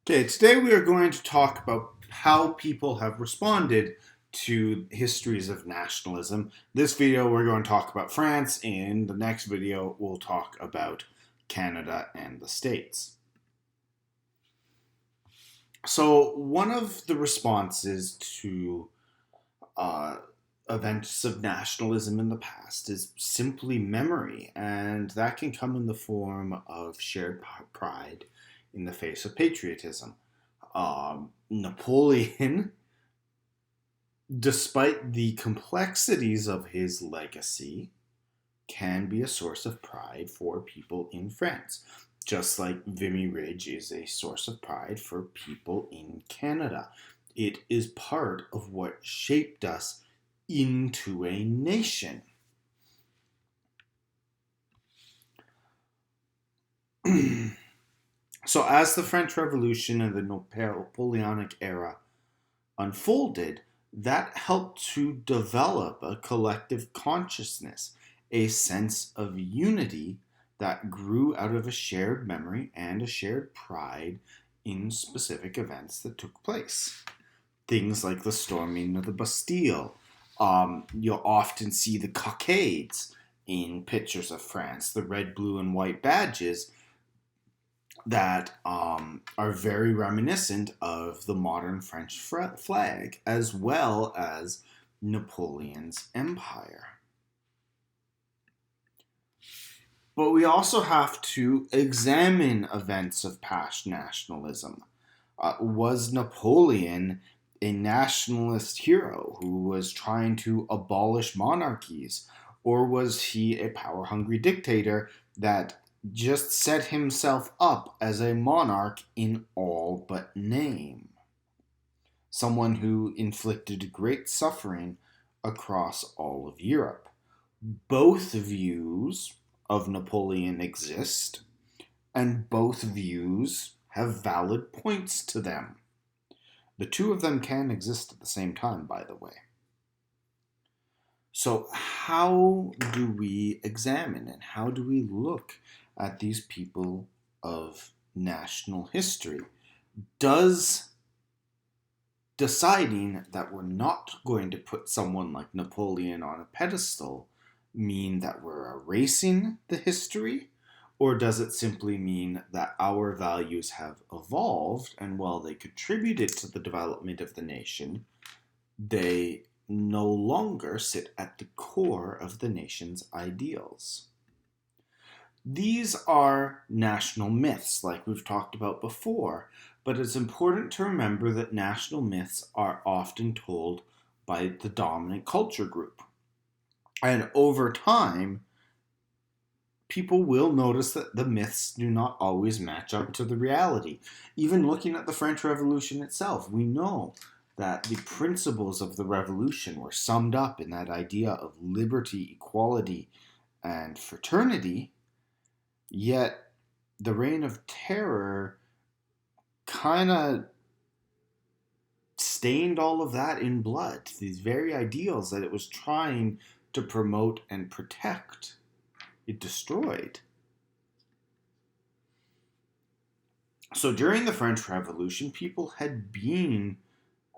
Okay, today we are going to talk about how people have responded to histories of nationalism. This video we're going to talk about France. In the next video we'll talk about Canada and the States. So one of the responses to uh, events of nationalism in the past is simply memory, and that can come in the form of shared pride in the face of patriotism. Napoleon, despite the complexities of his legacy, can be a source of pride for people in France, just like Vimy Ridge is a source of pride for people in Canada. It is part of what shaped us into a nation. So, as the French Revolution and the Napoleonic era unfolded, that helped to develop a collective consciousness, a sense of unity that grew out of a shared memory and a shared pride in specific events that took place. Things like the storming of the Bastille. You'll often see the cockades in pictures of France, the red, blue, and white badges that are very reminiscent of the modern French flag, as well as Napoleon's empire. But we also have to examine events of past nationalism. Was Napoleon a nationalist hero who was trying to abolish monarchies? Or was he a power hungry dictator that just set himself up as a monarch in all but name? Someone who inflicted great suffering across all of Europe. Both views of Napoleon exist, and both views have valid points to them. The two of them can exist at the same time, by the way. So, how do we examine and how do we look at these people of national history? Does deciding that we're not going to put someone like Napoleon on a pedestal mean that we're erasing the history? Or does it simply mean that our values have evolved, and while they contributed to the development of the nation, they no longer sit at the core of the nation's ideals? These are national myths, like we've talked about before, but it's important to remember that national myths are often told by the dominant culture group. And over time, people will notice that the myths do not always match up to the reality. Even looking at the French Revolution itself, we know that the principles of the revolution were summed up in that idea of liberty, equality, and fraternity, yet the reign of terror kind of stained all of that in blood. These very ideals that it was trying to promote and protect, it destroyed. So during the French Revolution, people had been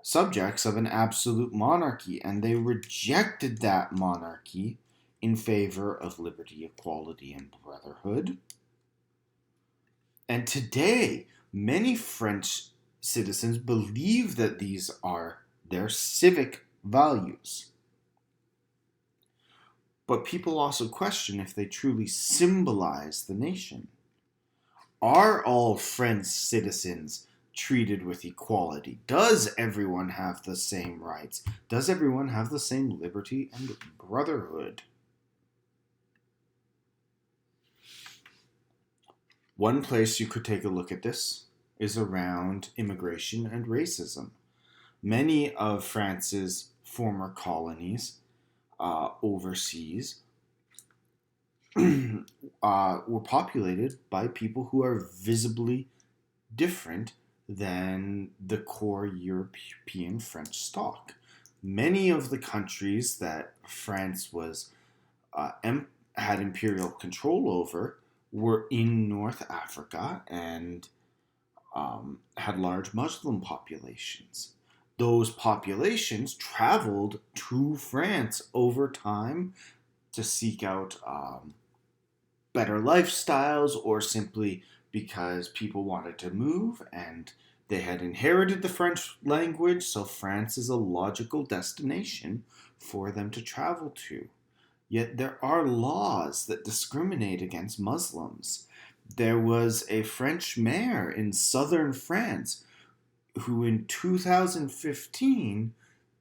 subjects of an absolute monarchy, and they rejected that monarchy in favor of liberty, equality, and brotherhood. And today, many French citizens believe that these are their civic values. But people also question if they truly symbolize the nation. Are all French citizens treated with equality? Does everyone have the same rights? Does everyone have the same liberty and brotherhood? One place you could take a look at this is around immigration and racism. Many of France's former colonies overseas were populated by people who are visibly different than the core European French stock. Many of the countries that France was had imperial control over were in North Africa, and had large Muslim populations. Those populations traveled to France over time to seek out better lifestyles, or simply because people wanted to move and they had inherited the French language, so France is a logical destination for them to travel to. Yet there are laws that discriminate against Muslims. There was a French mayor in southern France who in 2015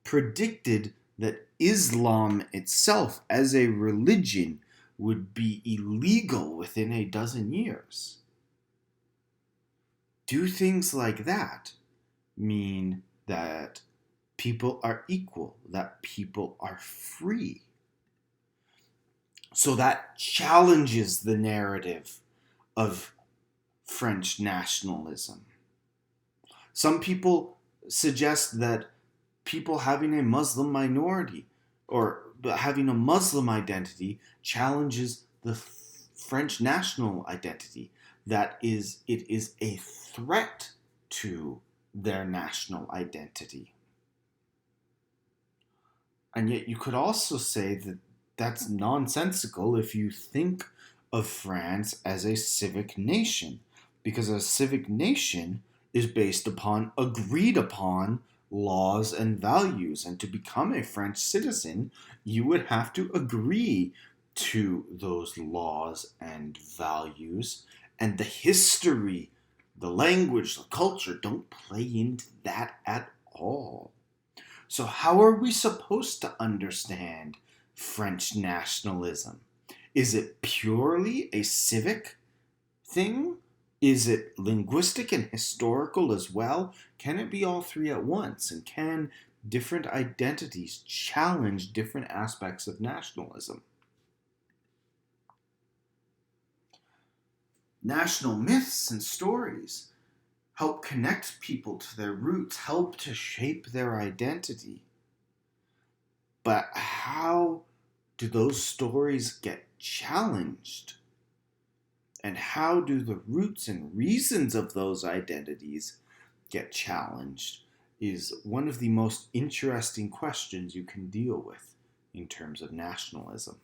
predicted that Islam itself as a religion would be illegal within a dozen years. Do things like that mean that people are equal, that people are free? So that challenges the narrative of French nationalism. Some people suggest that people having a Muslim minority or having a Muslim identity challenges the French national identity. That is, it is a threat to their national identity. And yet you could also say that that's nonsensical if you think of France as a civic nation, because a civic nation is based upon agreed upon laws and values, and to become a French citizen you would have to agree to those laws and values, and the history, the language, the culture don't play into that at all. So how are we supposed to understand French nationalism? Is it purely a civic thing? Is it linguistic and historical as well? Can it be all three at once? And can different identities challenge different aspects of nationalism? National myths and stories help connect people to their roots, help to shape their identity. But how do those stories get challenged? And how do the roots and reasons of those identities get challenged is one of the most interesting questions you can deal with in terms of nationalism.